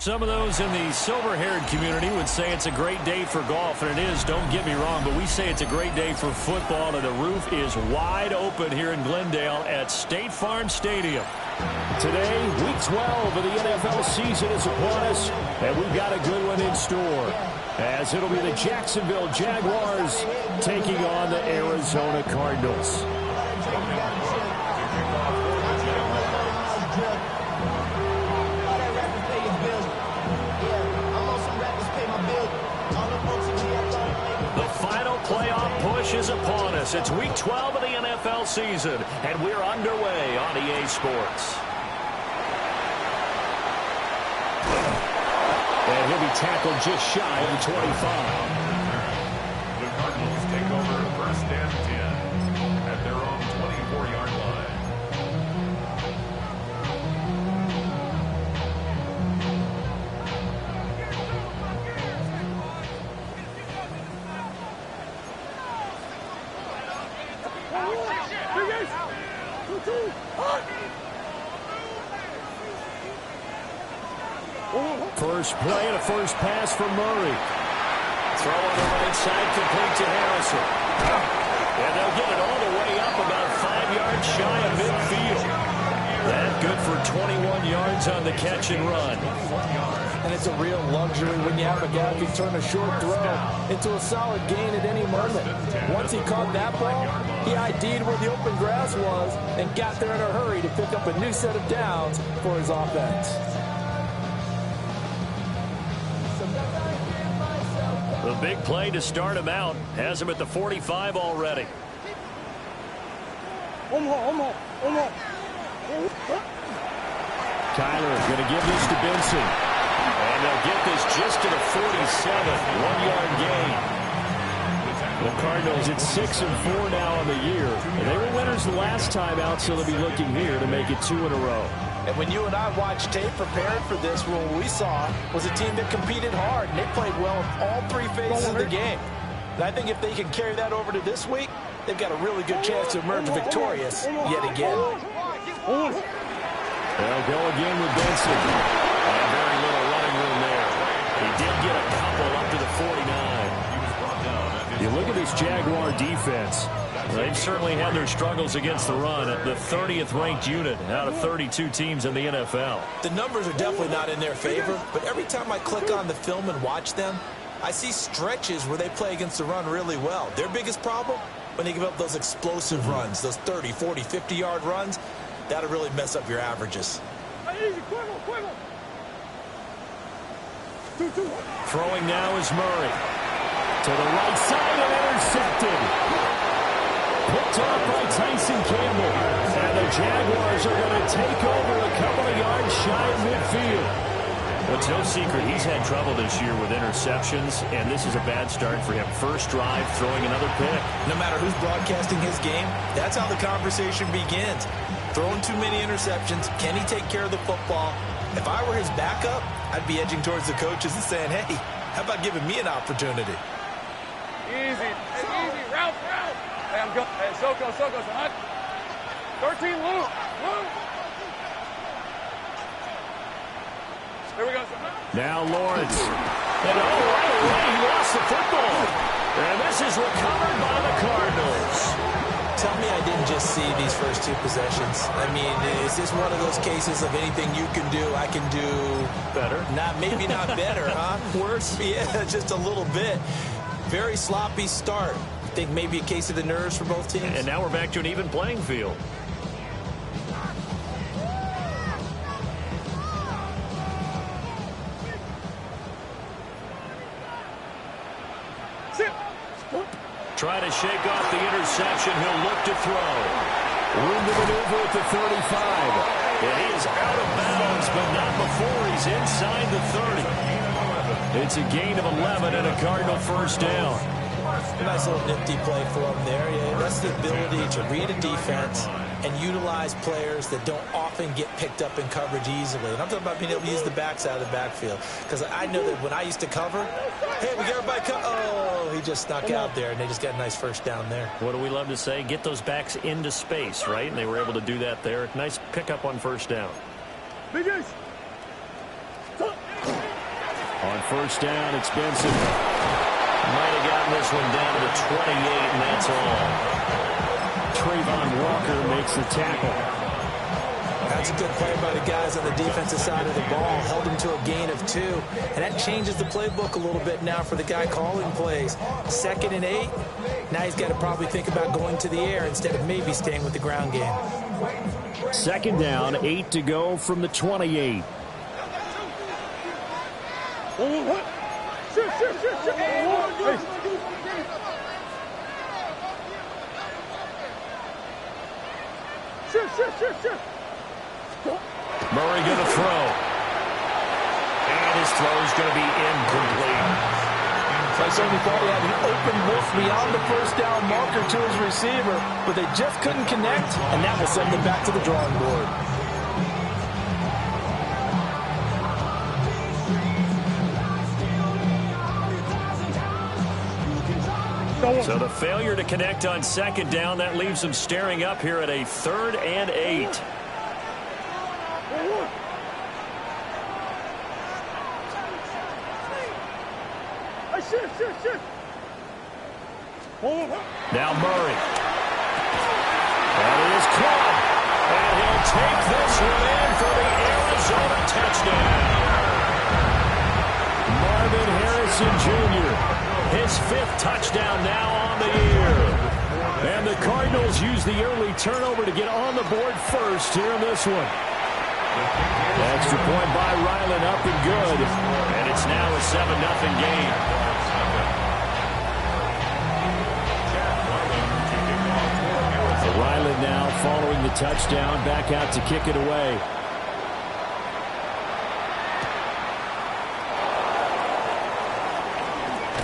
Some of those in the silver-haired community would say it's a great day for golf, and it is, don't get me wrong, but we say it's a great day for football, and the roof is wide open here in Glendale at State Farm Stadium. Today, Week 12 of the NFL season is upon us, and we've got a good one in store, as it'll be the Jacksonville Jaguars taking on the Arizona Cardinals. Playoff push is upon us. It's Week 12 of the NFL season, and we're underway on EA Sports. And he'll be tackled just shy of the 25. The Cardinals take over first and 10 at their own 24-yard line. First play and a first pass for Murray. Throw on the right side, complete to Harrison. And they'll get it all the way up about 5 yards shy of midfield. That good for 21 yards on the catch and run. And it's a real luxury when you have a guy who can turn a short throw into a solid gain at any moment. Once he caught that ball, he ID'd where the open grass was and got there in a hurry to pick up a new set of downs for his offense. The big play to start him out has him at the 45 already. Kyler going to give this to Benson. And they'll get this just to the 47. 1-yard gain. The Cardinals at 6-4 now on the year. And they were winners the last time out, so they'll be looking here to make it 2 in a row. And when you and I watched tape preparing for this, what we saw was a team that competed hard, and they played well in all 3 phases of the game. And I think if they can carry that over to this week, they've got a really good chance to emerge victorious yet again. They'll go again with Benson. And very little running room there. He did get a couple up to the 49. You look at this Jaguar defense. They've certainly had their struggles against the run at the 30th ranked unit out of 32 teams in the NFL. The numbers are definitely not in their favor, but every time I click on the film and watch them, I see stretches where they play against the run really well. Their biggest problem, when they give up those explosive runs, those 30, 40, 50-yard runs, that'll really mess up your averages. Throwing now is Murray. To the right side and intercepted. Picked off by Tyson Campbell. And the Jaguars are going to take over a couple of yards shy of midfield. Well, it's no secret he's had trouble this year with interceptions, and this is a bad start for him. First drive, throwing another pick. No matter who's broadcasting his game, that's how the conversation begins. Throwing too many interceptions, can he take care of the football? If I were his backup, I'd be edging towards the coaches and saying, hey, how about giving me an opportunity? Easy, route. Hey, I'm going. Hey, Soko, son. 13, Luke. Here we go, son. Now Lawrence. And right away, he lost the football. And this is recovered by the Cardinals. Tell me I didn't just see these first 2 possessions. I mean, is this one of those cases of anything you can do, I can do better? Maybe not better, huh? Worse? Yeah, just a little bit. Very sloppy start. I think maybe a case of the nerves for both teams. And now we're back to an even playing field. Try to shake off the interception. He'll look to throw. Room to maneuver at the 35. And he is out of bounds, but not before he's inside the 30. It's a gain of 11 and a Cardinal first down. A nice little nifty play for him there. Yeah, that's the ability to read a defense and utilize players that don't often get picked up in coverage easily. And I'm talking about being able to use the backs out of the backfield. Because I know that when I used to cover, hey, we got everybody cover. Oh, he just snuck out there, and they just got a nice first down there. What do we love to say? Get those backs into space, right? And they were able to do that there. Nice pickup on first down. On first down, it's Benson. Might have gotten this one down to the 28, and that's all. Trayvon Walker makes the tackle. That's a good play by the guys on the defensive side of the ball. Held him to a gain of 2. And that changes the playbook a little bit now for the guy calling plays. 2nd and 8. Now he's got to probably think about going to the air instead of maybe staying with the ground game. 2nd down, 8 to go from the 28. Murray going to throw. And his throw is going to be incomplete. I certainly thought he had an open look beyond the first down marker to his receiver, but they just couldn't connect, and that will send them back to the drawing board. So the failure to connect on 2nd down, that leaves them staring up here at a 3rd and 8. Now Murray. That is caught. And he'll take this one in for the Arizona touchdown. Marvin Harrison Jr., his 5th touchdown now on the year. And the Cardinals use the early turnover to get on the board first here in this one. Extra point by Ryland, up and good. And it's now a 7-0 game. Ryland now following the touchdown, back out to kick it away.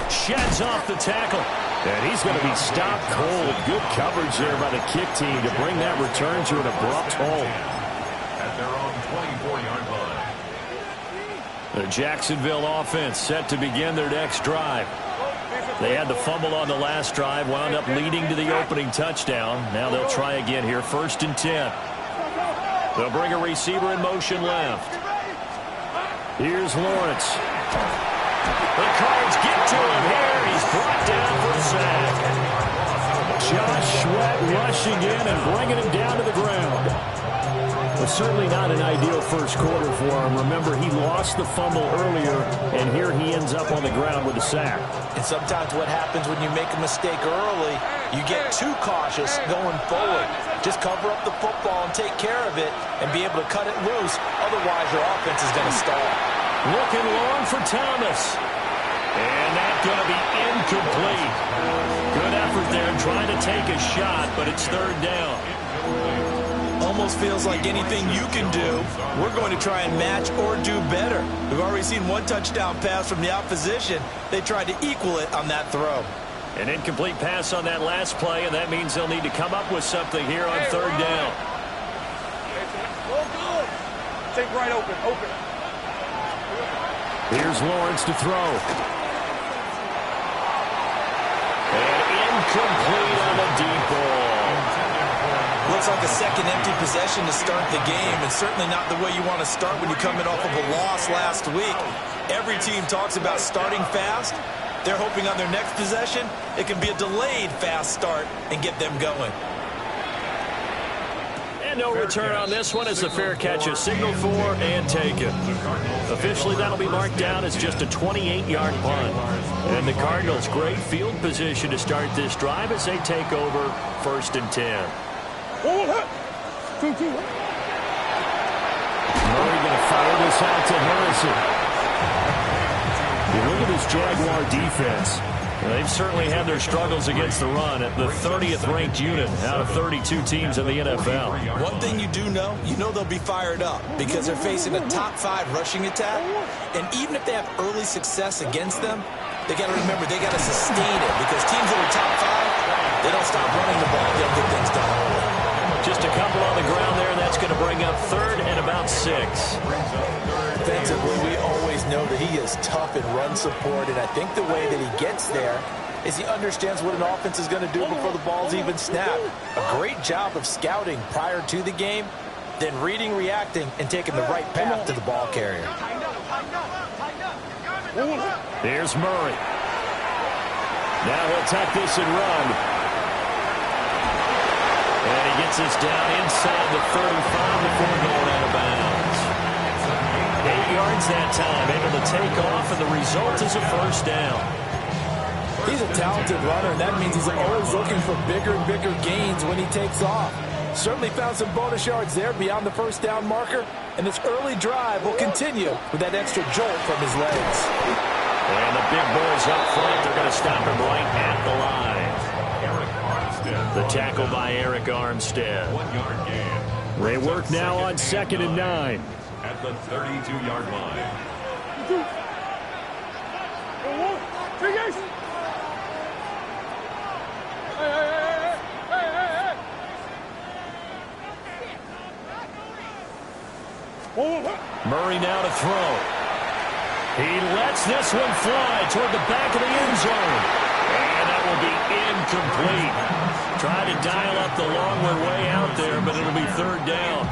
Sheds off the tackle. And he's going to be stopped cold. Good coverage there by the kick team to bring that return to an abrupt halt. At their own 24-yard line. The Jacksonville offense set to begin their next drive. They had the fumble on the last drive, wound up leading to the opening touchdown. Now they'll try again here, 1st and 10. They'll bring a receiver in motion left. Here's Lawrence. The Cards get to him here. He's brought down for a sack. Josh Sweat rushing in and bringing him down to the ground. But certainly not an ideal first quarter for him. Remember, he lost the fumble earlier, and here he ends up on the ground with a sack. And sometimes what happens when you make a mistake early, you get too cautious going forward. Just cover up the football and take care of it and be able to cut it loose. Otherwise, your offense is going to stall. Looking long for Thomas. And that's going to be incomplete. Good effort there trying to take a shot, but it's 3rd down. Almost feels like anything you can do, we're going to try and match or do better. We've already seen 1 touchdown pass from the opposition. They tried to equal it on that throw. An incomplete pass on that last play, and that means they'll need to come up with something here on 3rd down. Take right open. Here's Lawrence to throw. And incomplete on the deep ball. Looks like a second empty possession to start the game, and certainly not the way you want to start when you're coming off of a loss last week. Every team talks about starting fast. They're hoping on their next possession, it can be a delayed fast start and get them going. And no return on this one as the fair catch is signaled for and taken. Officially, that'll be marked down as just a 28-yard punt. And the Cardinals, great field position to start this drive as they take over 1st and 10. Murray going to fire this out to Harrison. You look at this Jaguar defense. They've certainly had their struggles against the run at the 30th ranked unit out of 32 teams in the NFL. One thing you do know, they'll be fired up because they're facing a top 5 rushing attack. And even if they have early success against them, they got to remember they got to sustain it because teams that are top 5, they don't stop running the ball. They'll get things done early. Just a couple on the ground there, and that's going to bring up 3rd and about 6. Defensively, we always know that he is tough in run support, and I think the way that he gets there is he understands what an offense is going to do before the ball's even snapped. A great job of scouting prior to the game, then reading, reacting, and taking the right path to the ball carrier. Here's Murray. Now he'll tuck this and run. And he gets this down inside the 35 before going out of bounds. 8 yards that time, able to take off, and the result is a first down. He's a talented runner, and that means he's always looking for bigger and bigger gains when he takes off. Certainly found some bonus yards there beyond the first down marker, and this early drive will continue with that extra jolt from his legs. And the big boys up front, they're going to stop him right at the line. The tackle by Eric Armstead. 1 yard gain. They work now on 2nd and 9. At the 32-yard line. Murray now to throw. He lets this one fly toward the back of the end zone. And that will be incomplete. Tried to dial up the long way out there, but it'll be 3rd down.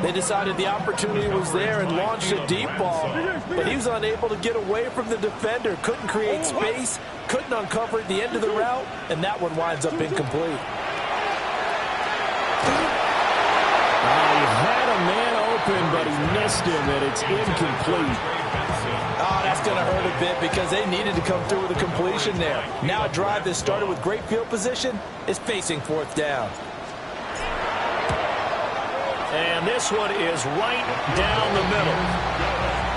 They decided the opportunity was there and launched a deep ball, but he was unable to get away from the defender, couldn't create space, couldn't uncover at the end of the route, and that one winds up incomplete. He had a man open, but he missed him, and it's incomplete. Oh, that's going to hurt a bit because they needed to come through with a completion there. Now a drive that started with great field position is facing 4th down. And this one is right down the middle.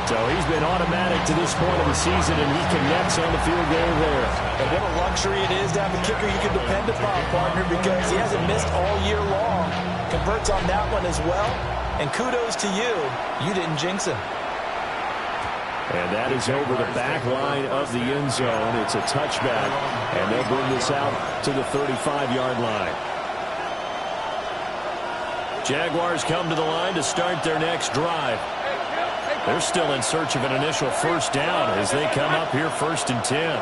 So he's been automatic to this point of the season, and he connects on the field goal there. And what a luxury it is to have a kicker you can depend upon, partner, because he hasn't missed all year long. Converts on that one as well. And kudos to you. You didn't jinx him. And that is over the back line of the end zone. It's a touchback, and they'll bring this out to the 35-yard line. Jaguars come to the line to start their next drive. They're still in search of an initial first down as they come up here 1st and 10.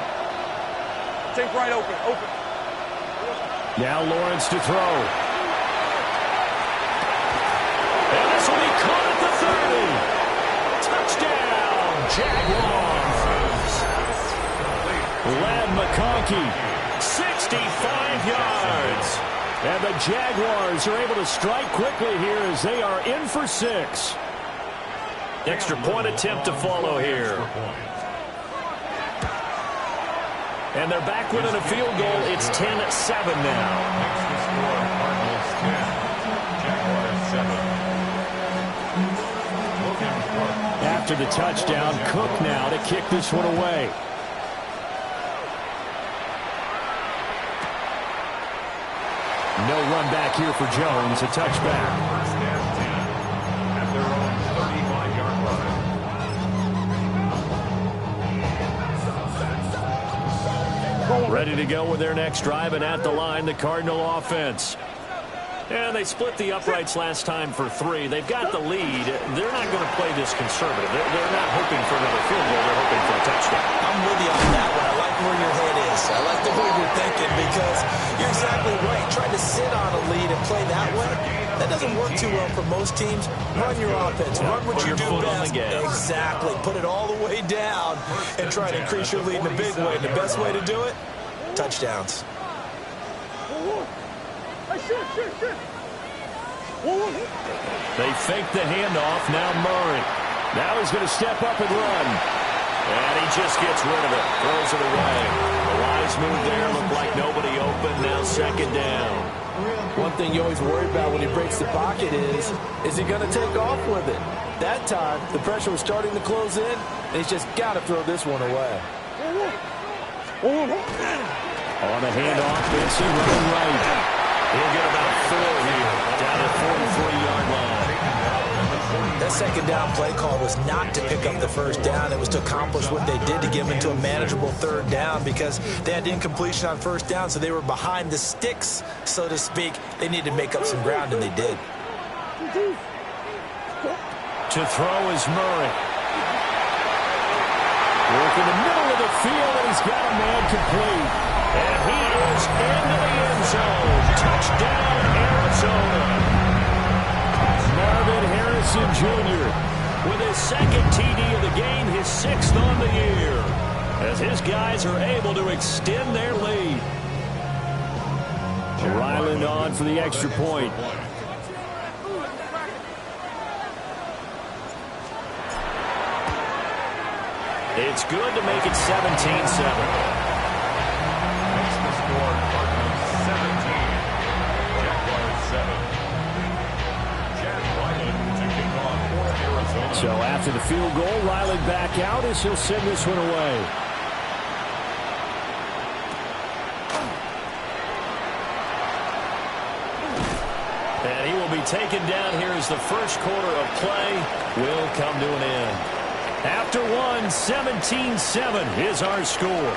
Take right open. Now Lawrence to throw. And this will be caught at the 30. Touchdown, Jaguars. Ladd McConkey, 65 yards. And the Jaguars are able to strike quickly here as they are in for 6. Extra point attempt to follow here. And they're back within a field goal. It's 10-7 now. Cardinals 10, Jaguars 7. After the touchdown, Cook now to kick this one away. No run back here for Jones. A touchback. 1st and 10 at their own 35-yard line. Ready to go with their next drive, and at the line, the Cardinal offense. And they split the uprights last time for 3. They've got the lead. They're not going to play this conservative. They're not hoping for another field goal. They're hoping for a touchdown. I'm with you on that one. I like where your head is. I like the way you're thinking because you're exactly right. Trying to sit on a lead and play that way, that doesn't work too well for most teams. Run your offense. Run what you do best. Exactly. Put it all the way down and try to increase your lead in a big way. And the best way to do it, touchdowns. They fake the handoff. Now Murray. Now he's going to step up and run. And he just gets rid of it. Throws it away. The wise move there. Looked like nobody open. Now 2nd down. One thing you always worry about when he breaks the pocket is he going to take off with it? That time, the pressure was starting to close in, and he's just got to throw this one away. On the handoff, Benson running right. He'll get about 4 here, down at 43-yard line. That 2nd down play call was not to pick up the first down. It was to accomplish what they did to get them into a manageable 3rd down because they had incompletion on 1st down, so they were behind the sticks, so to speak. They needed to make up some ground, and they did. To throw is Murray. Work in the middle of the field, and he's got a man complete. And he is into the end zone. Touchdown, Arizona. Marvin Harrison Jr. with his second TD of the game, his 6th on the year, as his guys are able to extend their lead. Ryland on for the extra point. It's good to make it 17-7. So after the field goal, Riley back out as he'll send this one away. And he will be taken down here as the first quarter of play will come to an end. After one, 17-7 is our score.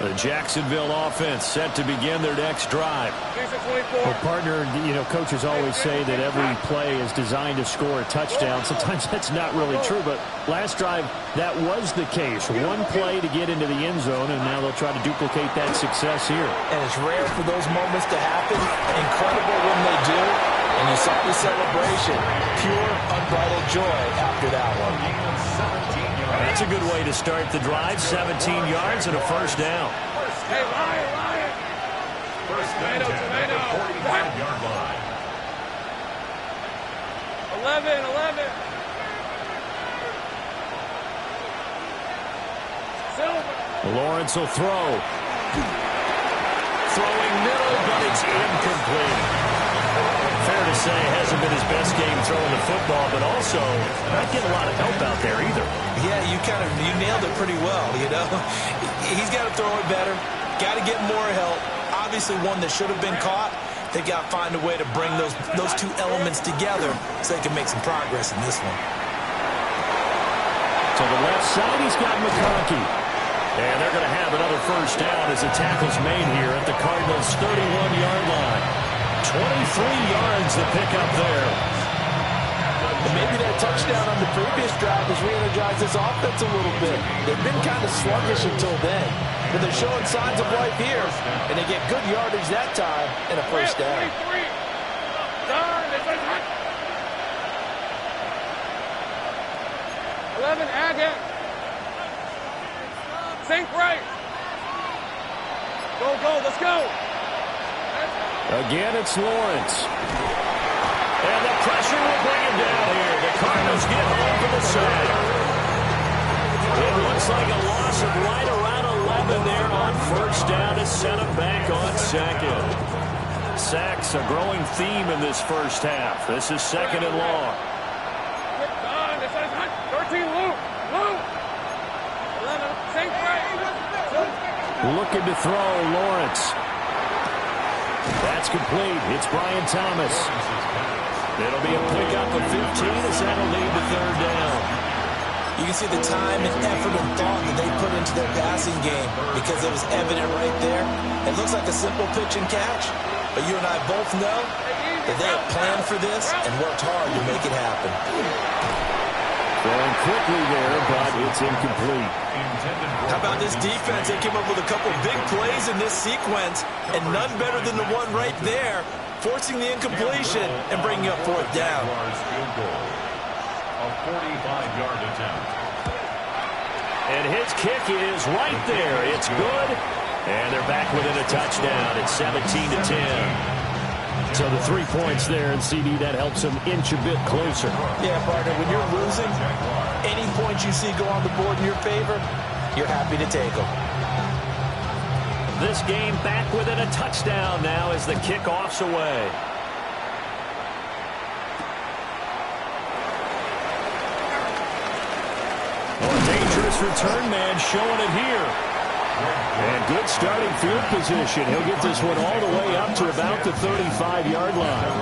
The Jacksonville offense set to begin their next drive. Well, partner, coaches always say that every play is designed to score a touchdown. Sometimes that's not really true, but last drive, that was the case. One play to get into the end zone, and now they'll try to duplicate that success here. And it's rare for those moments to happen. Incredible when they do. And you saw the celebration. Pure, unbridled joy after that one. That's a good way to start the drive. 17 yards and a first down. Hey, Ryan. First down at the 45-yard line. 11. Silver. Lawrence will throw. Throwing middle, but it's incomplete. Fair to say, hasn't been his best game throwing the football, but also not getting a lot of help out there either. Yeah, you nailed it pretty well, He's got to throw it better. Got to get more help. Obviously one that should have been caught. They've got to find a way to bring those two elements together so they can make some progress in this one. To the left side, he's got McConkey. And they're going to have another first down as the tackle's made here at the Cardinals' 31-yard line. 23 yards to pick up there. And maybe that touchdown on the previous drive has re-energized this offense a little bit. They've been kind of sluggish until then, but they're showing signs of life here, and they get good yardage that time and a first down. 11, Agate. Sink right. Go, let's go. Again, it's Lawrence. And the pressure will bring him down here. The Cardinals get home for the sack. It looks like a loss of right around 11 there on first down to send him back on second. Sacks a growing theme in this first half. This is second and long. 13, Luke. 11, sink right. Looking to throw, Lawrence. That's complete. It's Brian Thomas. It'll be a pickup of 15 as that'll lead to third down. You can see the time and effort and thought that they put into their passing game because it was evident right there. It looks like a simple pitch and catch, but you and I both know that they have planned for this and worked hard to make it happen. Going quickly there, but it's incomplete. How about this defense? They came up with a couple big plays in this sequence, and none better than the one right there, forcing the incompletion and bringing up fourth down. A 45-yard attempt. And his kick is right there. It's good. And they're back within a touchdown. It's 17-10. So the 3 points there, and CD, that helps them inch a bit closer. Yeah, partner, when you're losing, any points you see go on the board in your favor, you're happy to take them. This game back within a touchdown now as the kickoff's away. A dangerous return man showing it here. And good starting field position. He'll get this one all the way up to about the 35-yard line.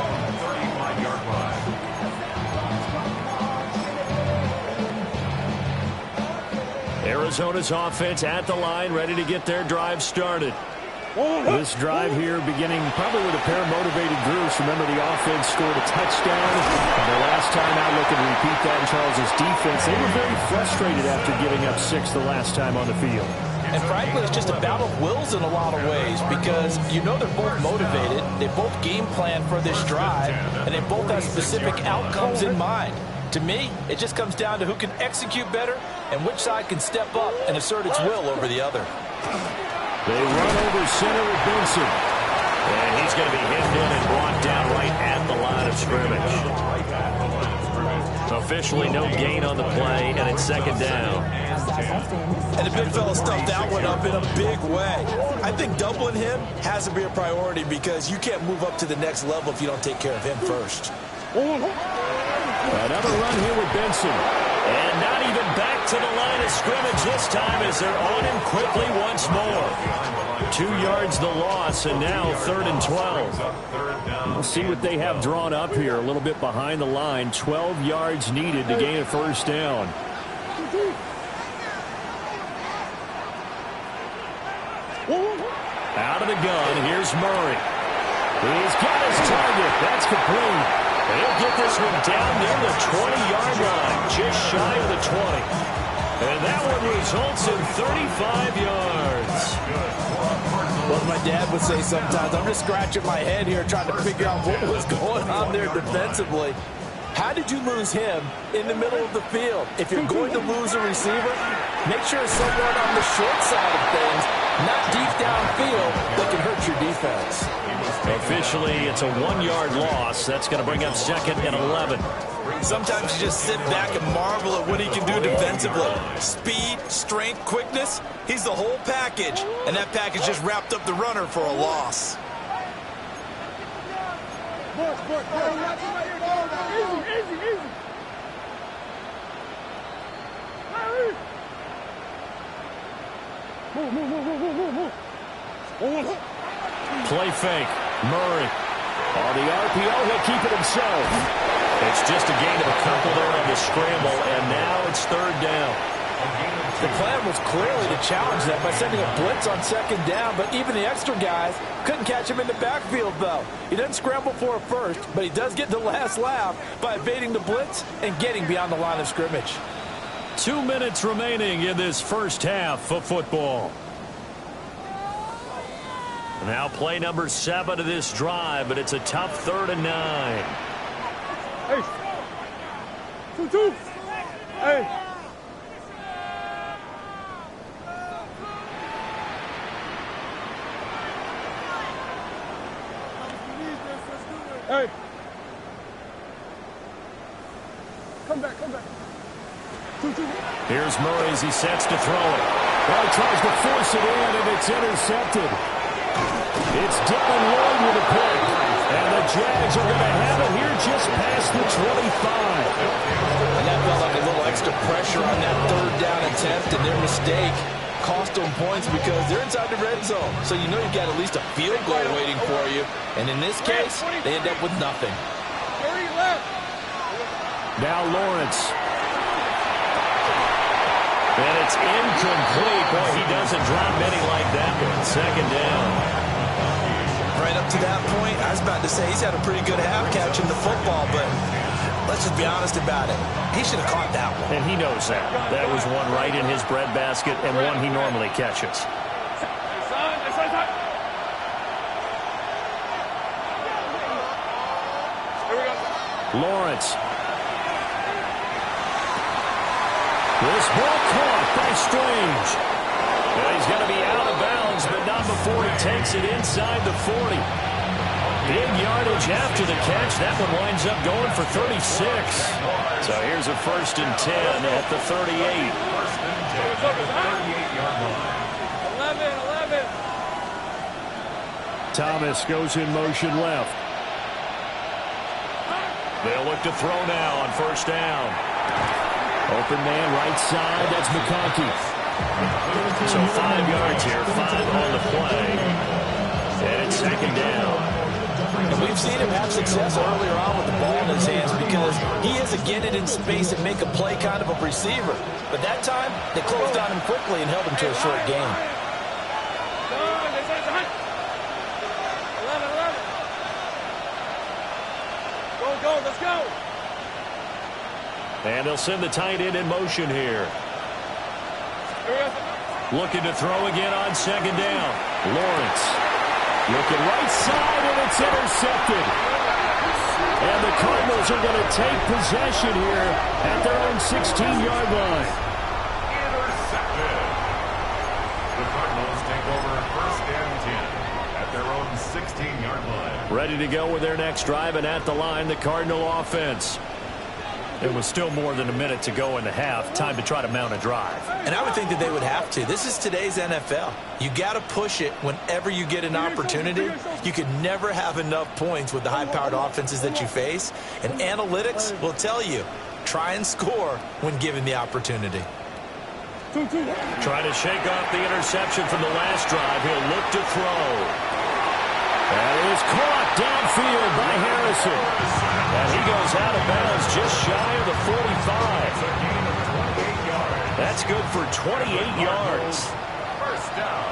Arizona's offense at the line, ready to get their drive started. This drive here beginning probably with a pair of motivated groups. Remember, the offense scored a touchdown. And the last time out, looking to repeat that in Charles' defense. They were very frustrated after giving up 6 the last time on the field. And frankly, it's just a battle of wills in a lot of ways because you know they're both motivated. They both game plan for this drive, and they both have specific outcomes in mind. To me, it just comes down to who can execute better and which side can step up and assert its will over the other. They run over center with Benson. And he's going to be hemmed in and brought down right at the line of scrimmage. Officially no gain on the play, and it's second down. And the big fella stuffed that one up in a big way. I think doubling him has to be a priority because you can't move up to the next level if you don't take care of him first. Another run here with Benson. And not even back to the line of scrimmage this time as they're on him quickly once more. 2 yards the loss, and now 3rd and 12. We'll see what they have drawn up here. A little bit behind the line. 12 yards needed to gain a first down. Out of the gun, here's Murray. He's got his target. That's complete. He'll get this one down near the 20-yard line, just shy of the 20. And that one results in 35 yards. Well, my dad would say sometimes, I'm just scratching my head here trying to figure out what was going on there defensively. How did you lose him in the middle of the field? If you're going to lose a receiver, make sure it's someone on the short side of things, not deep downfield, that can hurt your defense. Officially, it's a 1-yard loss. That's going to bring up 2nd and 11. Sometimes you just sit back and marvel at what he can do defensively. Speed, strength, quickness, he's the whole package. And that package just wrapped up the runner for a loss. Play fake. Murray. On the RPO, he'll keep it himself. It's just a gain of a couple there on the scramble, and now it's 3rd down. The plan was clearly to challenge them by sending a blitz on 2nd down, but even the extra guys couldn't catch him in the backfield, though. He doesn't scramble for it first, but he does get the last laugh by evading the blitz and getting beyond the line of scrimmage. 2 minutes remaining in this first half of football. Now play number 7 of this drive, but it's a tough 3rd and 9. Hey. 2-2. Hey. Hey. Come back. 2-2. Here's Murray as he sets to throw it. Well, he tries to force it in, and it's intercepted. It's Dylan Lloyd with a pick. And the Jags are going to have it here just past the 25. And that felt like a little extra pressure on that 3rd down attempt, and their mistake cost them points because they're inside the red zone. So you know you've got at least a field goal waiting for you. And in this case, they end up with nothing. 30 left. Now Lawrence. And it's incomplete. Boy, he doesn't drop many like that one. 2nd down. Right up to that point, I was about to say he's had a pretty good half catching the football, but let's just be honest about it. He should have caught that one. And he knows that. That was one right in his breadbasket and one he normally catches. Lawrence. This ball caught by Strange. Well, he's going to be out of bounds, but not before he takes it inside the 40. Big yardage after the catch. That one winds up going for 36. So here's a 1st and 10 at the 38. 11. Thomas goes in motion left. They'll look to throw now on 1st down. Open man right side. That's McConkey. So 5 yards here, 5 on the play. And it's 2nd down. And we've seen him have success earlier on with the ball in his hands because he is a get it in space and make a play kind of a receiver. But that time, they closed on him quickly and held him to a short gain. go, let's go. And they'll send the tight end in motion here. Looking to throw again on second down. Lawrence. Looking right side, and it's intercepted. And the Cardinals are going to take possession here at their own 16-yard line. Intercepted. The Cardinals take over first and 10 at their own 16-yard line. Ready to go with their next drive, and at the line, the Cardinal offense. It was still more than a minute to go in the half. Time to try to mount a drive. And I would think that they would have to. This is today's NFL. You got to push it whenever you get an opportunity. You can never have enough points with the high-powered offenses that you face. And analytics will tell you, try and score when given the opportunity. Trying to shake off the interception from the last drive. He'll look to throw. That is caught downfield by Harrison. And he goes out of bounds just shy of the 45. That's good for 28 yards. First down.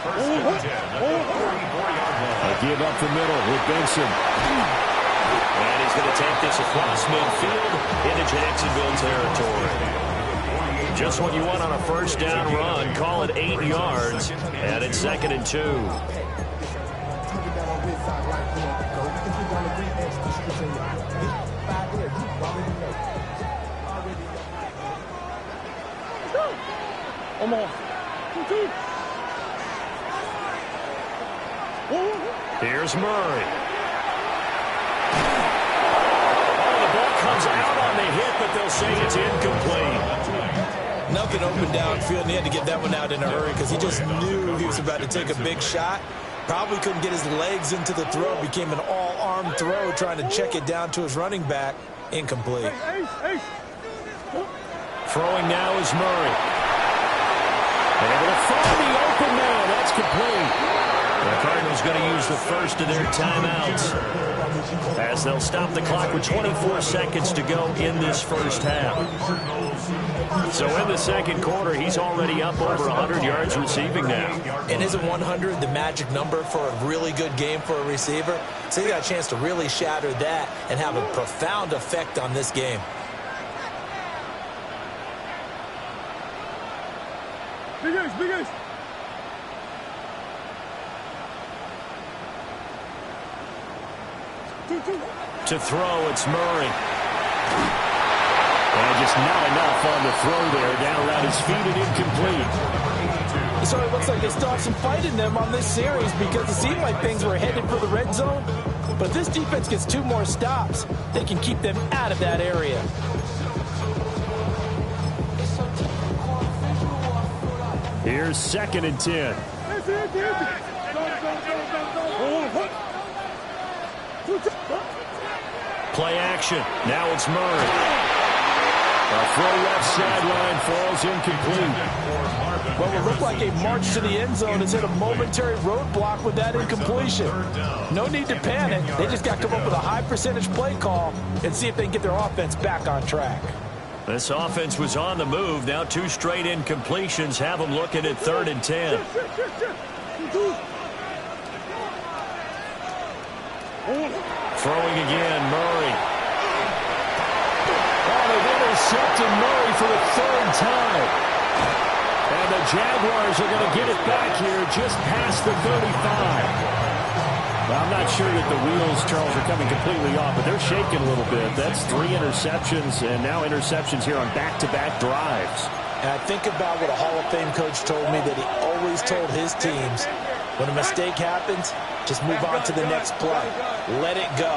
First and 10 at the 44-yard line. A give up the middle with Benson. And he's going to take this across midfield into Jacksonville territory. Just what you want on a first down run. Call it 8 yards. And it's 2nd and 2. Come on. Here's Murray. Oh, the ball comes out on the hit, but they'll say it's incomplete. Nothing open downfield, and he had to get that one out in a hurry because he just knew he was about to take a big shot. Probably couldn't get his legs into the throw. Became an all-arm throw, trying to check it down to his running back. Incomplete. Throwing now is Murray. Able to find the open man. That's complete. The Cardinals going to use the first of their timeouts as they'll stop the clock with 24 seconds to go in this first half. So in the second quarter, he's already up over 100 yards receiving now. And isn't 100 the magic number for a really good game for a receiver? So he got a chance to really shatter that and have a profound effect on this game. Big Ace, Big Ace. To throw, it's Murray. And just not enough on the throw there. Down around his feet and incomplete. So it looks like they still have some fight in them on this series because it seemed like things were headed for the red zone. But this defense gets 2 more stops. They can keep them out of that area. Here's 2nd and 10. Play action. Now it's Murray. A throw left sideline falls incomplete. Well, it looked like a march to the end zone has hit a momentary roadblock with that incompletion. No need to panic. They just got to come up with a high percentage play call and see if they can get their offense back on track. This offense was on the move. Now 2 straight incompletions have them looking at 3rd and 10. Throwing again, Murray. Oh, they've intercepted Murray for the 3rd time. And the Jaguars are going to get it back here just past the 35. Well, I'm not sure that the wheels, Charles, are coming completely off, but they're shaking a little bit. That's 3 interceptions, and now interceptions here on back-to-back drives. And I think about what a Hall of Fame coach told me that he always told his teams, when a mistake happens, just move on to the next play. Let it go.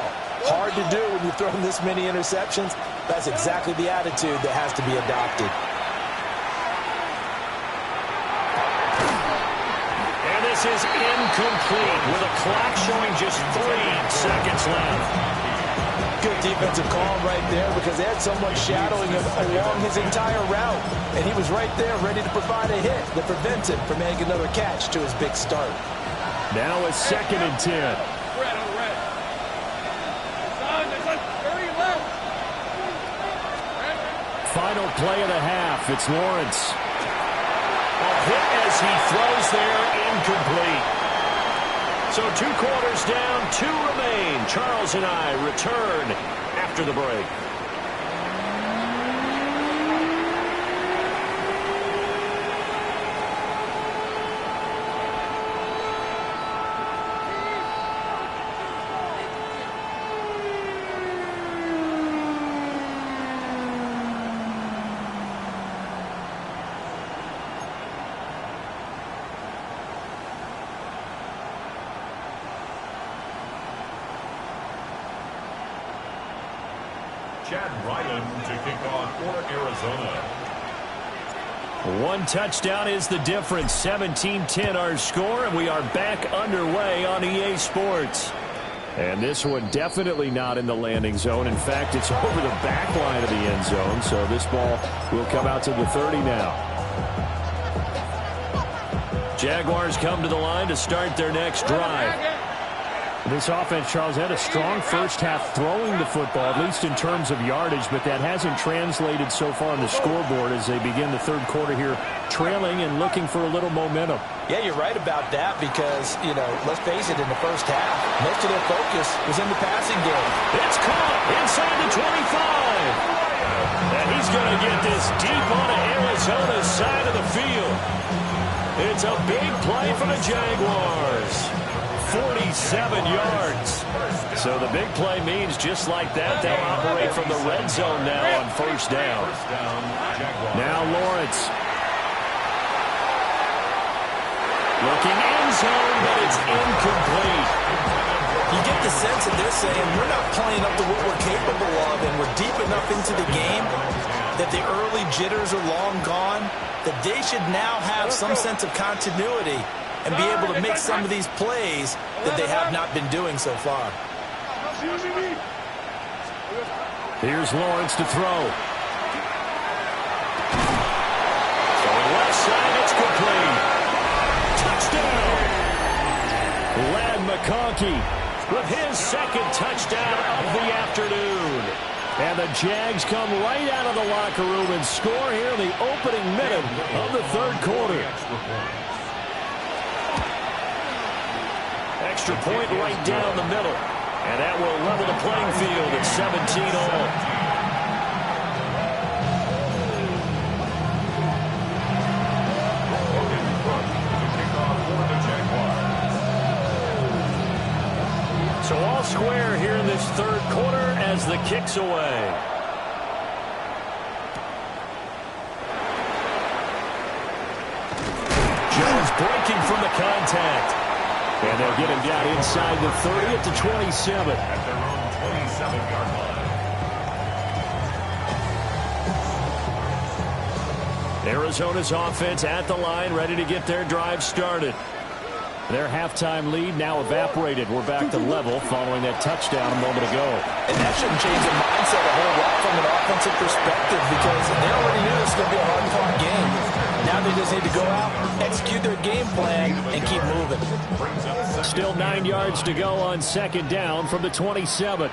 Hard to do when you're throwing this many interceptions. That's exactly the attitude that has to be adopted. This is incomplete with a clock showing just 3 seconds left. Good defensive call right there because they had someone shadowing him along his entire route. And he was right there ready to provide a hit that prevents him from making another catch to his big start. Now it's 2nd and 10. Final play of the half. It's Lawrence. A hit as he throws there, incomplete. So 2 quarters down, 2 remain. Charles and I return after the break. Chad Ryan to kick off for Arizona. 1 touchdown is the difference. 17-10 our score, and we are back underway on EA Sports. And this one definitely not in the landing zone. In fact, it's over the back line of the end zone, so this ball will come out to the 30 now. Jaguars come to the line to start their next drive. This offense, Charles, had a strong first half throwing the football, at least in terms of yardage, but that hasn't translated so far on the scoreboard as they begin the third quarter here, trailing and looking for a little momentum. Yeah, you're right about that because, let's face it, in the first half, most of their focus was in the passing game. It's caught inside the 25. And he's going to get this deep onto Arizona's side of the field. It's a big play for the Jaguars. 47 yards. So the big play means just like that, they'll operate from the red zone now on first down. Now Lawrence. Looking end zone, but it's incomplete. You get the sense that they're saying we're not playing up to what we're capable of, and we're deep enough into the game that the early jitters are long gone, that they should now have some sense of continuity and be able to make some of these plays that they have not been doing so far. Here's Lawrence to throw. So left side, it's complete. Touchdown! Ladd McConkey with his second touchdown of the afternoon. And the Jags come right out of the locker room and score here in the opening minute of the third quarter. Extra point right down the middle. And that will level the playing field at 17 all. So all square here in this third quarter as the kick's away. Jones breaking from the contact. And they'll get him down inside the 30 at the 27. At their own 27-yard line. Arizona's offense at the line, ready to get their drive started. Their halftime lead now evaporated. We're back to level following that touchdown a moment ago. And that shouldn't change the mindset a whole lot from an offensive perspective because they already knew this was going to be a hard-fought game. Now they just need to go out, execute their game plan, and keep moving. Still 9 yards to go on second down from the 27.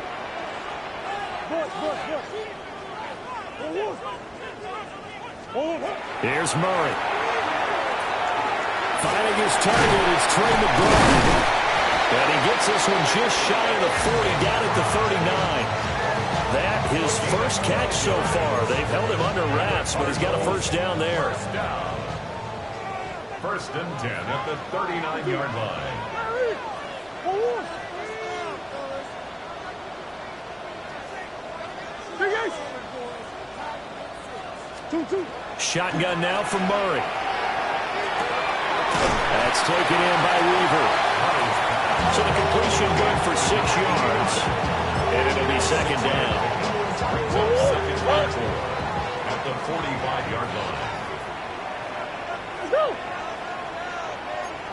Here's Murray. Finding his target is Trey McBride. And he gets this one just shy of the 40, down at the 39. That his first catch so far. They've held him under wraps, but he's got a first down there. First and 10 at the 39-yard line. Shotgun now from Murray. That's taken in by Weaver. So the completion good for 6 yards. And it'll be second down. Second and 4 at the 45-yard line. Let's go!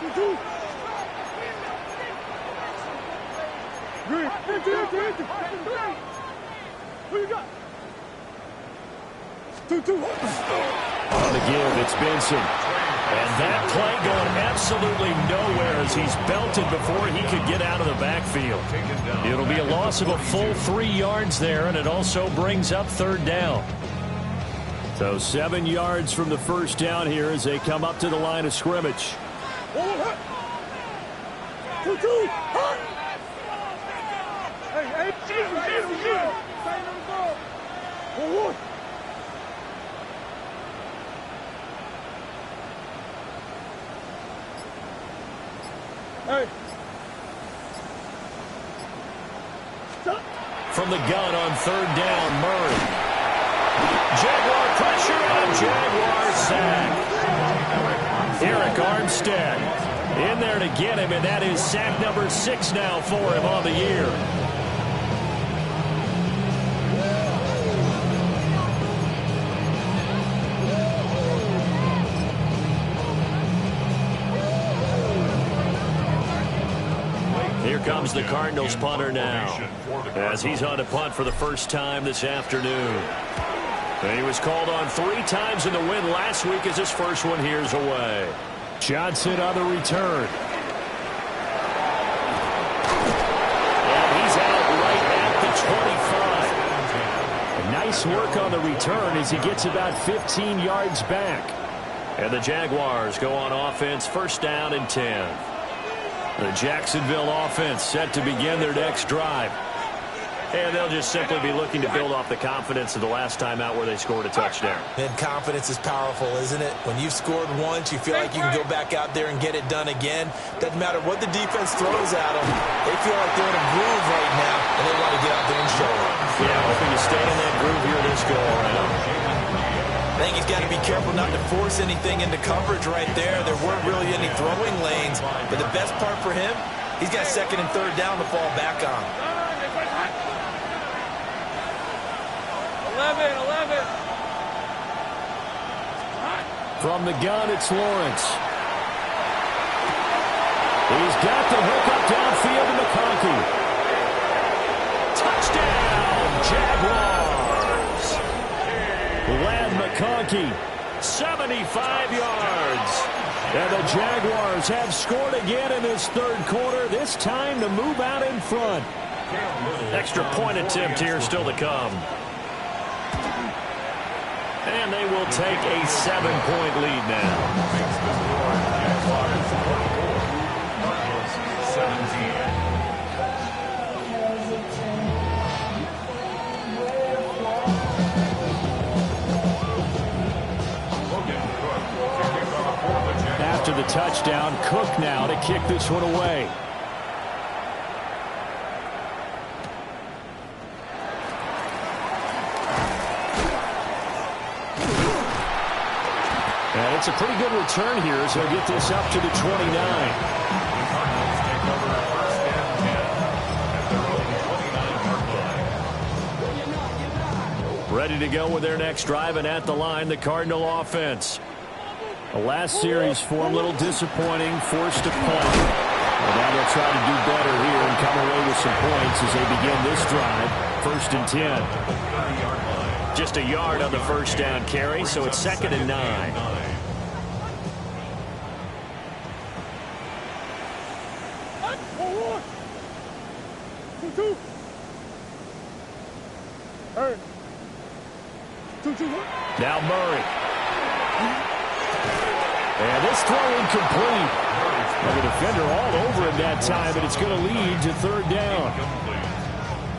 2-2. Green. Empty. Who you got? 2-2. On the give, it's Benson. And that play going absolutely nowhere as he's belted before he could get out of the backfield. It'll be a loss of a full 3 yards there, and it also brings up third down. So 7 yards from the first down here as they come up to the line of scrimmage. 2-2. Hey, shoot. Tighten on the ball. 1-1. Hey. Stop. From the gun on third down, Murray. Jaguar pressure and a Jaguar sack. Eric Armstead in there to get him, and that is sack number 6 now for him on the year. Here comes the Cardinals punter now, as he's on to punt for the first time this afternoon. And he was called on 3 times in the win last week as his first one here's away. Johnson on the return. And he's out right at the 25. Nice work on the return as he gets about 15 yards back. And the Jaguars go on offense, first down and 10. The Jacksonville offense set to begin their next drive. And they'll just simply be looking to build off the confidence of the last time out where they scored a touchdown. And confidence is powerful, isn't it? When you've scored once, you feel like you can go back out there and get it done again. Doesn't matter what the defense throws at them. They feel like they're in a groove right now, and they want to get out there and show it. Yeah, hoping to stay in that groove here this go-around. I think he's got to be careful not to force anything into coverage right there. There weren't really any throwing lanes. But the best part for him, he's got second and third down to fall back on. 11. From the gun, it's Lawrence. He's got the hook up downfield to McConkey. Touchdown, Jaguars! Ladd McConkey, 75 yards. and the Jaguars have scored again in this third quarter, this time to move out in front. Extra point attempt here still to come. And they will take a 7-point lead now. 17. After the touchdown, Cook now to kick this one away. And it's a pretty good return here as he'll get this up to the 29. Ready to go with their next drive, and at the line, the Cardinal offense. The last series for them, a little disappointing, forced to punt. And now they'll try to do better here and come away with some points as they begin this drive. First and 10. Just a yard on the first down carry, so it's 2nd and 9. Now Murray. And this throw incomplete. And the defender all over him that time, and it's going to lead to third down.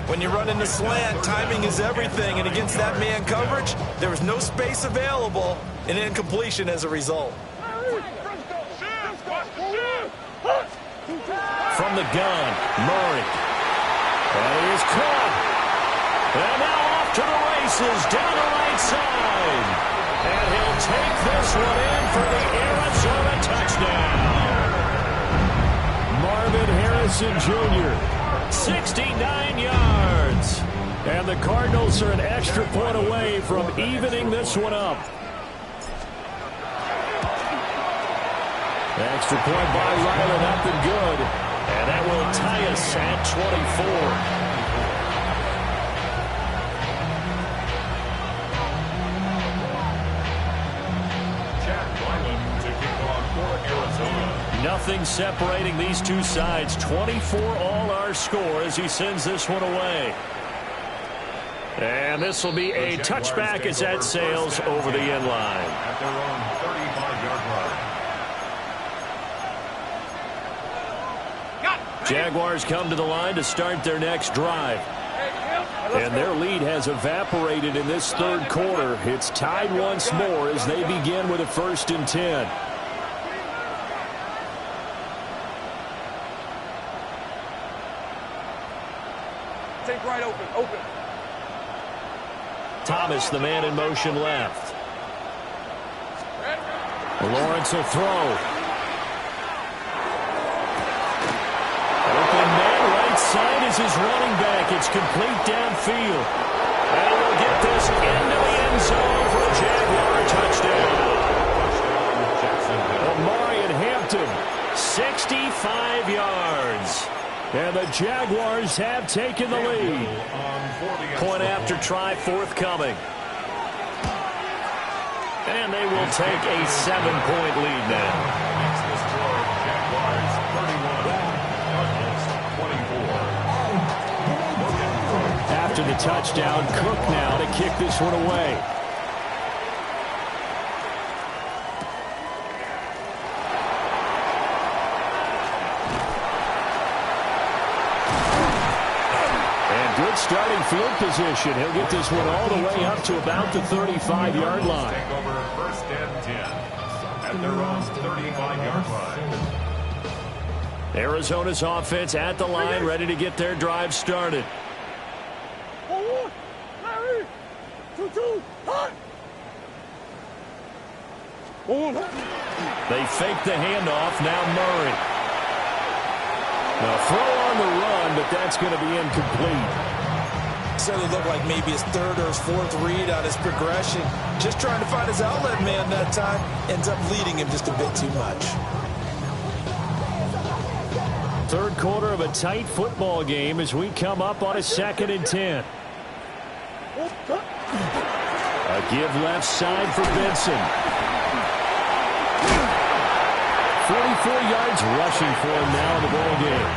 When you run in the slant, timing is everything, and against that man coverage, there was no space available, and incompletion as a result. From the gun, Murray. And he is caught. And now off to the races, down the right side. And he'll take this one in for the Arizona touchdown. Marvin Harrison Jr. 69 yards. And the Cardinals are an extra point away from evening this one up. Extra point by Ryland, up and good. And that will tie us at 24. Nothing separating these two sides. 24 all our score as he sends this one away. And this will be a touchback as that sails over the end line. At their own 35-yard line. Jaguars come to the line to start their next drive. And their lead has evaporated in this third quarter. It's tied once more as they begin with a 1st and 10. Take right open. Thomas, the man in motion left. Lawrence will throw. Open man right side is his running back. It's complete downfield. And he'll get this into the end zone for a Jaguar touchdown. Omarion Hampton, 65 yards. And the Jaguars have taken the lead. Point after try forthcoming. And they will take a 7-point lead now. Jaguars 31, Cardinals 24. After the touchdown, Cook now to kick this one away. Good starting field position. He'll get this one all the way up to about the 35-yard line. Take over 1st and 10 at their own 35-yard line. Arizona's offense at the line, ready to get their drive started. 2-2, hot. They fake the handoff. Now Murray. Now throw on the run, but that's going to be incomplete. Certainly looked like maybe his 3rd or his 4th read on his progression. Just trying to find his outlet man that time. Ends up leading him just a bit too much. Third quarter of a tight football game as we come up on a 2nd and 10. A give left side for Benson. 44 yards rushing for him now in the ball game.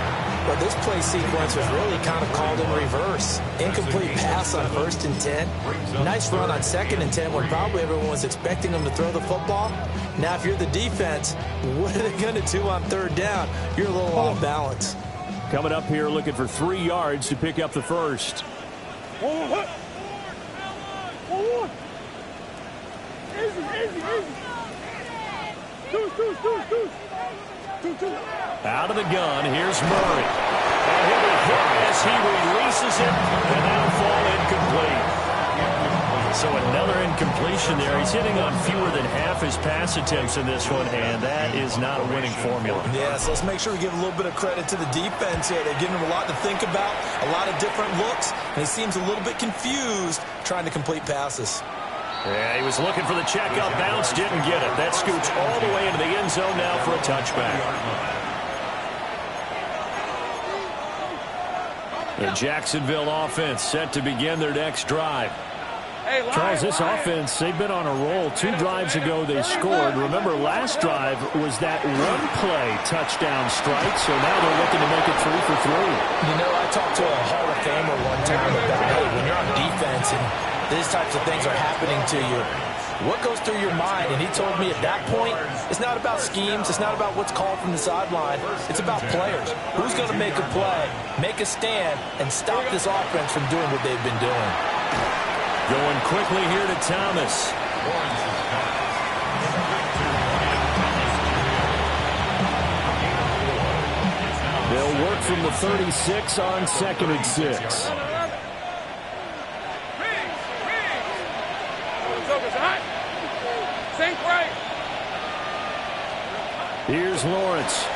But this play sequence was really kind of called in reverse. Incomplete pass on 1st and 10. Nice run on 2nd and 10 when probably everyone was expecting him to throw the football. Now, if you're the defense, what are they going to do on 3rd down? You're a little off balance. Coming up here looking for 3 yards to pick up the first. Out of the gun, here's Murray. And he'll be hit as he releases it, and that'll fall incomplete. So another incompletion there. He's hitting on fewer than half his pass attempts in this one, and that is not a winning formula. Yeah, so let's make sure we give a little bit of credit to the defense here. They're giving him a lot to think about, a lot of different looks, and he seems a little bit confused trying to complete passes. Yeah, he was looking for the check-up bounce, didn't get it. That scoots all the way into the end zone now for a touchback. The Jacksonville offense set to begin their next drive. Charles, this offense, they've been on a roll. 2 drives ago they scored. Remember, last drive was that one-play touchdown strike, so now they're looking to make it 3 for 3. You know, I talked to a Hall of Famer one time about, hey, when you're on defense and these types of things are happening to you, what goes through your mind? And he told me at that point, it's not about schemes. It's not about what's called from the sideline. It's about players. Who's going to make a play, make a stand, and stop this offense from doing what they've been doing? Going quickly here to Thomas. They'll work from the 36 on 2nd and 6. Here's Lawrence.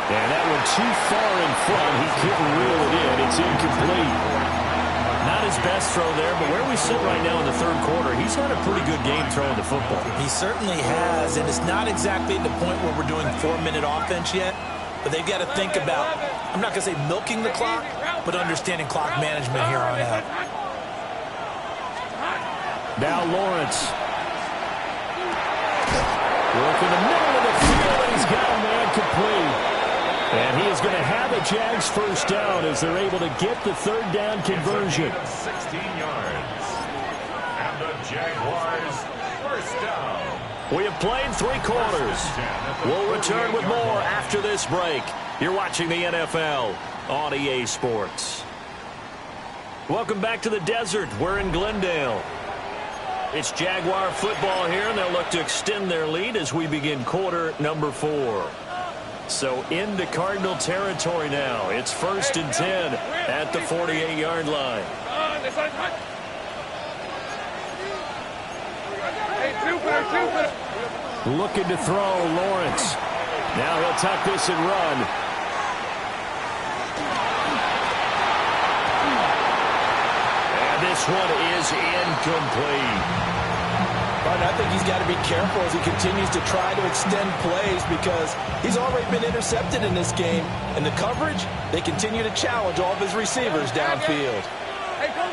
And that one too far in front. He couldn't reel it in. It's incomplete. Not his best throw there, but where we sit right now in the third quarter, he's had a pretty good game throwing the football. He certainly has, and it's not exactly at the point where we're doing 4-minute offense yet, but they've got to think about, I'm not going to say milking the clock, but understanding clock management here on out. Now Lawrence. Work in the middle of the field, and he's got a man complete. And he is going to have a Jags first down as they're able to get the 3rd down conversion. 16 yards. And the Jaguars first down. We have played 3 quarters. We'll return with more after this break. You're watching the NFL on EA Sports. Welcome back to the desert. We're in Glendale. It's Jaguar football here, and they'll look to extend their lead as we begin quarter number 4. So into Cardinal territory now. It's 1st and 10 at the 48-yard line. Looking to throw, Lawrence. Now he'll tuck this and run. And this one is incomplete. I think he's got to be careful as he continues to try to extend plays because he's already been intercepted in this game. And the coverage, they continue to challenge all of his receivers downfield. Hey, go.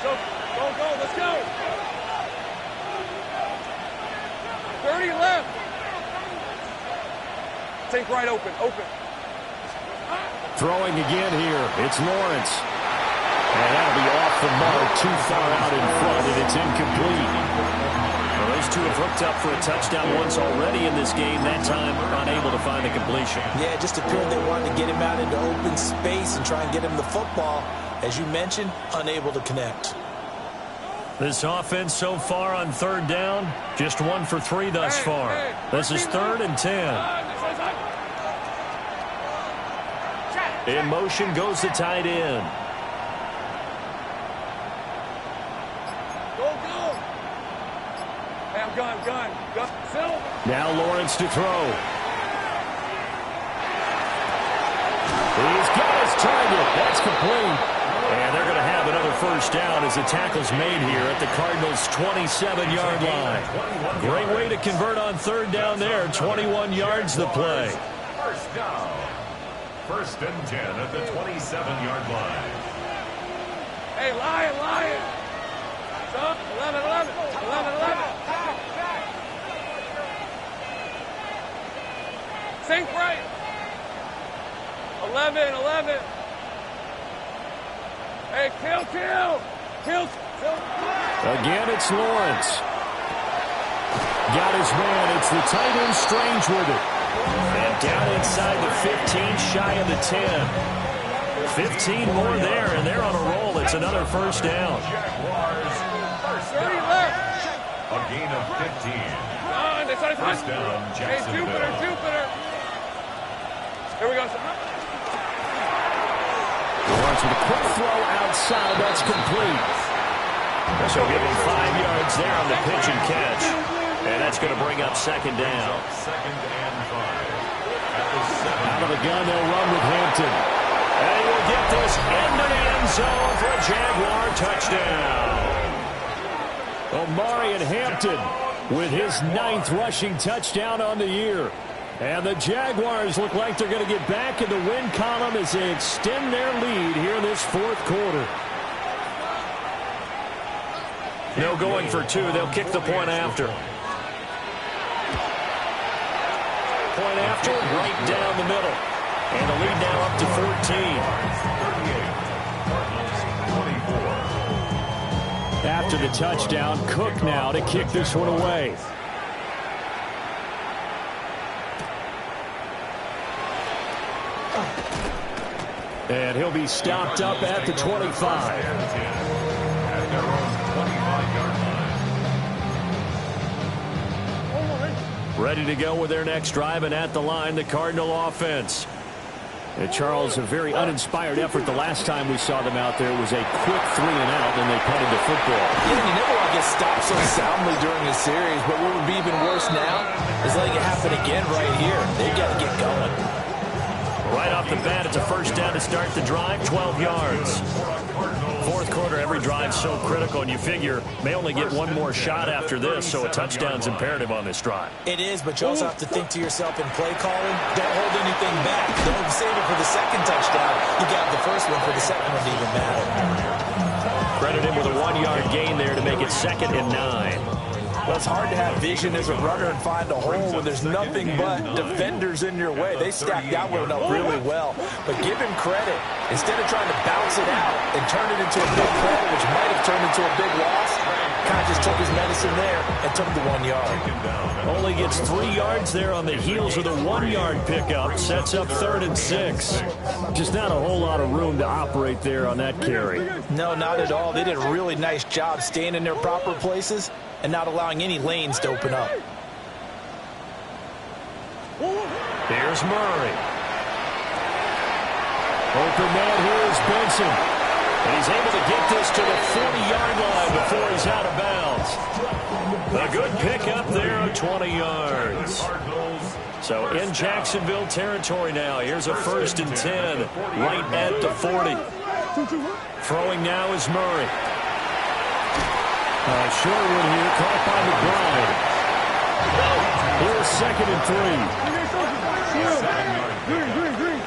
Go. Let's go. 30 left. Take right open. Throwing again here. It's Lawrence. And that'll be off the mark, too far out in front, and it's incomplete. Well, those two have hooked up for a touchdown once already in this game, that time unable to find the completion. Yeah, it just appeared they wanted to get him out into open space and try and get him the football. As you mentioned, unable to connect. This offense so far on 3rd down, just 1 for 3 thus far. This is 3rd and 10. In motion goes the tight end. Gun. Now Lawrence to throw. He's got his target. That's complete. And they're going to have another 1st down as the tackle's made here at the Cardinals' 27-yard line. Great way to convert on 3rd down there. 21 yards the play. 1st down. 1st and 10 at the 27-yard line. Hey, Lion. Stop. 11. Sink right. 11. Hey, kill. Again, it's Lawrence. Got his man. It's the tight end Strange with it. And down inside the 15, shy of the 10. 15 more there, and they're on a roll. It's another 1st down. Jaguars, 30 left. a gain of 15. 1st down, Jacksonville. Hey, Jupiter. Here we go. Lawrence with a quick throw outside. That's complete. So give him 5 yards there on the pitch and catch. And that's going to bring up 2nd down. 2nd and 5. At the 7. Out of the gun, they'll run with Hampton. And he will get this into the end zone for a Jaguar touchdown. Omarion Hampton with his 9th rushing touchdown on the year. And the Jaguars look like they're going to get back in the win column as they extend their lead here in this 4th quarter. No going for 2. They'll kick the point after. Point after, right down the middle. And the lead now up to 14. 38, 24. After the touchdown, Cook now to kick this one away. And he'll be stopped up at the 25. At their own 25-yard line. Ready to go with their next drive, and at the line, the Cardinal offense. And Charles, a very uninspired effort the last time we saw them out there. It was a quick 3 and out, and they punted the football. Yeah, you never want to get stopped so soundly during the series, but what would be even worse now is letting it happen again right here. They've got to get going. Right off the bat, it's a 1st down to start the drive, 12 yards. 4th quarter, every drive's so critical, and you figure may only get one more shot after this, so a touchdown's imperative on this drive. It is, but you also have to think to yourself in play calling, don't hold anything back. Don't save it for the 2nd touchdown. You got the 1st one for the 2nd one to even matter. Credit him with a 1-yard gain there to make it 2nd and 9. Well, it's hard to have vision as a runner and find a hole when there's nothing but defenders in your way. They stacked that one up really well. But give him credit. Instead of trying to bounce it out and turn it into a big play, which might have turned into a big loss, kind of just took his medicine there and took the 1 yard. Only gets 3 yards there on the heels of the 1-yard pickup. Sets up 3rd and 6. Just not a whole lot of room to operate there on that carry. No, not at all. They did a really nice job staying in their proper places and not allowing any lanes to open up. Here's Murray. Open man here is Benson. And he's able to get this to the 40-yard line before he's out of bounds. A good pickup there of 20 yards. So in Jacksonville territory now. Here's a 1st and 10 right at the 40. Throwing now is Murray. Short one here, caught by McBride. Here's 2nd and 3.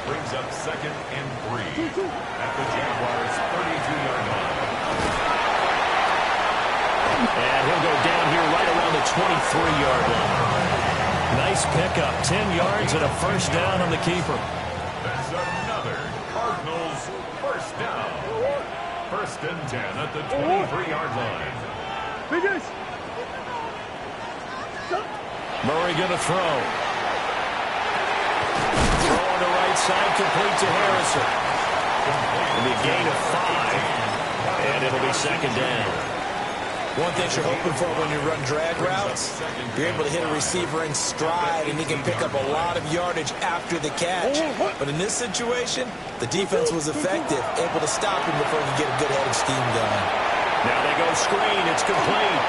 Brings up 2nd and 3 at the Jaguars' 32-yard line. And he'll go down here right around the 23-yard line. Nice pickup, 10 yards and a 1st down on the keeper. That's another Cardinals 1st down. 1st and 10 at the 23-yard line. Murray going to throw. Throw on the right side, complete to Harrison. It'll be a gain of 5, and it'll be 2nd down. One thing you're hoping for when you run drag routes, you're able to hit a receiver in stride, and he can pick up a lot of yardage after the catch. But in this situation, the defense was effective, able to stop him before he could get a good head of steam going. Now they go screen. It's complete.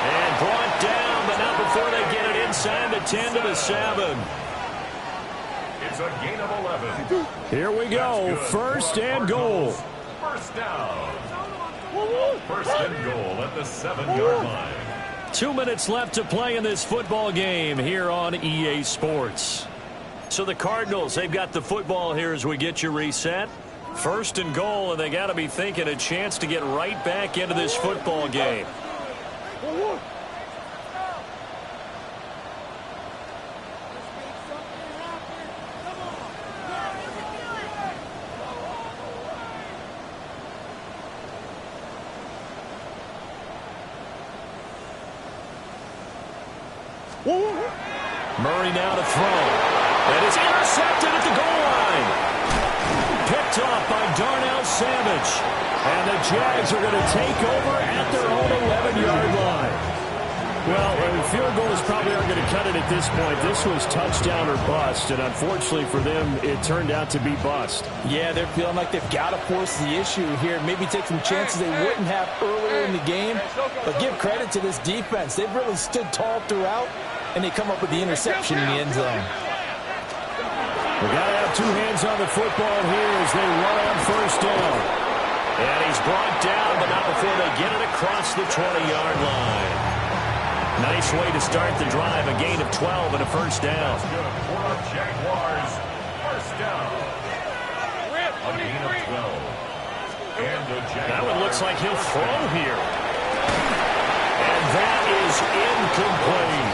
And brought down, but not before they get it inside the 10 to the 7. It's a gain of 11. Here we go. 1st and goal. 1st down. 1st and goal at the 7-yard line. 2 minutes left to play in this football game here on EA Sports. So the Cardinals, they've got the football here as we get you reset. 1st and goal, and they got to be thinking a chance to get right back into this football game. Murray now to throw. And it's intercepted at the goal line. Picked off by Darnell Savage. And the Jags are going to take over at their own 11-yard line. Well, field goals probably aren't going to cut it at this point. This was touchdown or bust, and unfortunately for them, it turned out to be bust. Yeah, they're feeling like they've got to force the issue here. Maybe take some chances they wouldn't have earlier in the game. But give credit to this defense. They've really stood tall throughout, and they come up with the interception in the end zone. We got to have 2 hands on the football here as they run on 1st down. And he's brought down, but not before they get it across the 20-yard line. Nice way to start the drive. A gain of 12 and a 1st down. Jaguars 1st down. A gain of 12. And the Jaguars. That one looks like he'll throw here. And that is incomplete.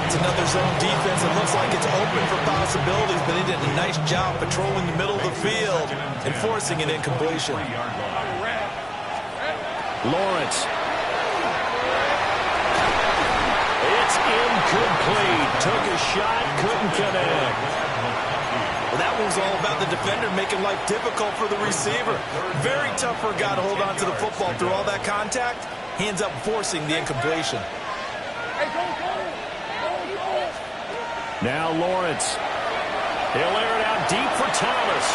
It's another zone defense. It looks like it's open for possibilities, but they did a nice job patrolling the middle of the field and forcing an incompletion. Lawrence. It's incomplete. Took a shot, couldn't connect. Well, that one's all about the defender making life difficult for the receiver. Very tough for a guy to hold on to the football through all that contact. Hands up, forcing the incompletion. Now Lawrence. He'll air it out deep for Thomas.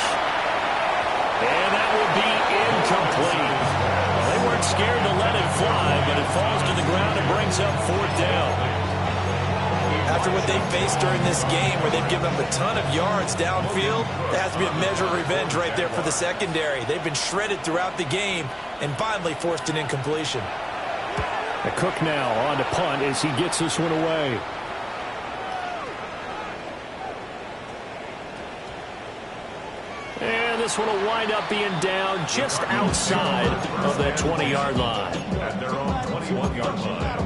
And that will be incomplete. They weren't scared to let it fly, but it falls to the ground and brings up 4th down. After what they faced during this game where they've given up a ton of yards downfield, there has to be a measure of revenge right there for the secondary. They've been shredded throughout the game and finally forced an incompletion. The Cook now on to punt as he gets this one away. And this one will wind up being down just outside of that 20-yard line. At their own 21-yard line.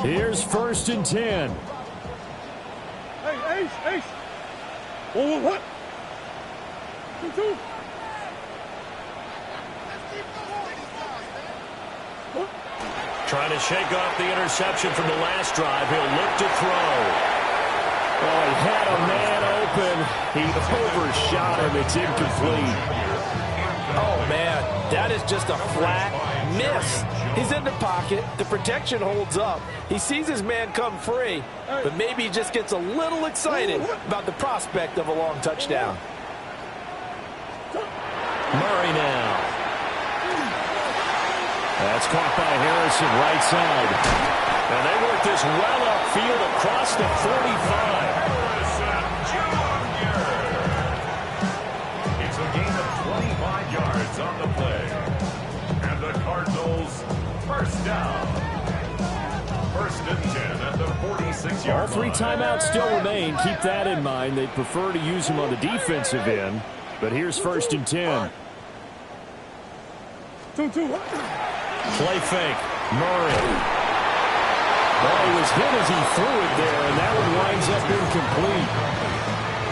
Here's 1st and 10. Hey, Ace. What? 2-2. shake off the interception from the last drive. He'll look to throw. Oh, he had a man open. He overshot him. It's incomplete. Oh, man, that is just a flat miss. He's in the pocket. The protection holds up. He sees his man come free, but maybe he just gets a little excited about the prospect of a long touchdown. Murray now. That's caught by Harrison, right side. And they work this well upfield across the 45. It's a gain of 25 yards on the play. And the Cardinals first down. First and 10 at the 46-yard line. All 3 timeouts still remain. Keep that in mind. They'd prefer to use them on the defensive end. But here's first and 10. Play fake. Murray. Well, he was hit as he threw it there, and that one winds up incomplete.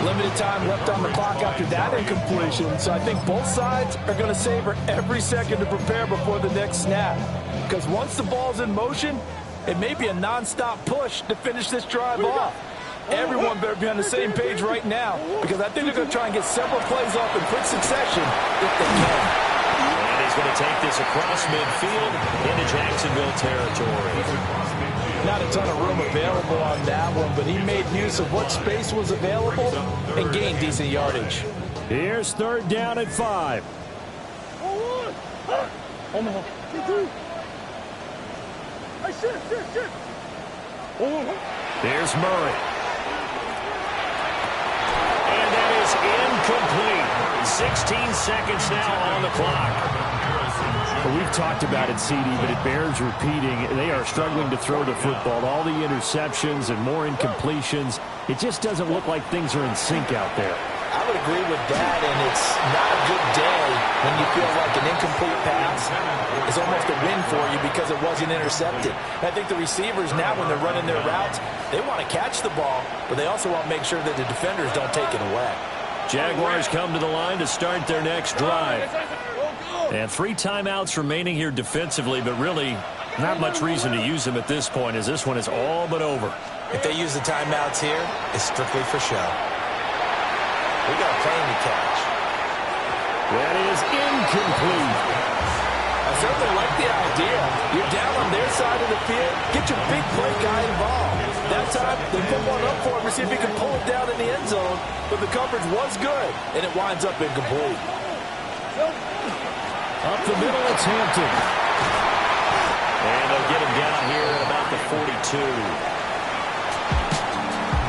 Limited time left on the clock after that incompletion, so I think both sides are going to savor every second to prepare before the next snap. Because once the ball's in motion, it may be a nonstop push to finish this drive off. Everyone better be on the same page right now, because I think they're going to try and get several plays off in quick succession if they can. And he's going to take this across midfield into Jacksonville territory. Not a ton of room available on that one, but he made use of what space was available and gained decent yardage. Here's third down at 5. Here's Murray. And that is incomplete. 16 seconds now on the clock. Well, we've talked about it, CD, but it bears repeating. They are struggling to throw the football. All the interceptions and more incompletions. It just doesn't look like things are in sync out there. I would agree with that, and it's not a good day when you feel like an incomplete pass is almost a win for you because it wasn't intercepted. I think the receivers now, when they're running their routes, they want to catch the ball, but they also want to make sure that the defenders don't take it away. Jaguars come to the line to start their next drive. And 3 timeouts remaining here defensively, but really not much reason to use them at this point, as this one is all but over. If they use the timeouts here, it's strictly for show. We got a plane to catch. That is incomplete. I certainly like the idea. You're down on their side of the field. Get your big play guy involved. That time, they put one up for him to see if he can pull it down in the end zone. But the coverage was good, and it winds up incomplete. Up the middle, it's Hampton. And they'll get him down here at about the 42.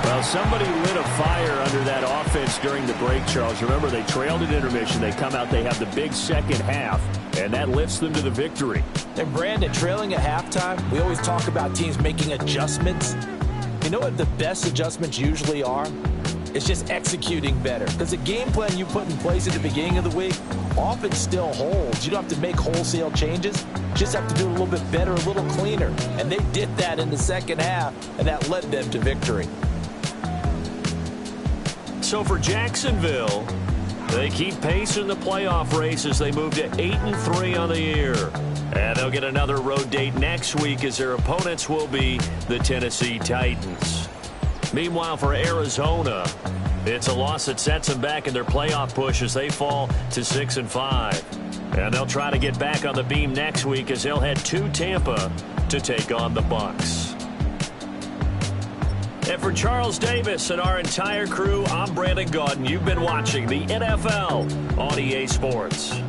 Well, somebody lit a fire under that offense during the break, Charles. Remember, they trailed at intermission. They come out, they have the big second half, and that lifts them to the victory. And, Brandon, trailing at halftime, we always talk about teams making adjustments. You know what the best adjustments usually are? It's just executing better. Because the game plan you put in place at the beginning of the week often still holds. You don't have to make wholesale changes. You just have to do it a little bit better, a little cleaner. And they did that in the second half, and that led them to victory. So for Jacksonville, they keep pace in the playoff race as they move to 8-3 on the year. And they'll get another road date next week as their opponents will be the Tennessee Titans. Meanwhile, for Arizona, it's a loss that sets them back in their playoff push as they fall to 6-5. And they'll try to get back on the beam next week as they'll head to Tampa to take on the Bucs. And for Charles Davis and our entire crew, I'm Brandon Gaudin. You've been watching the NFL on EA Sports.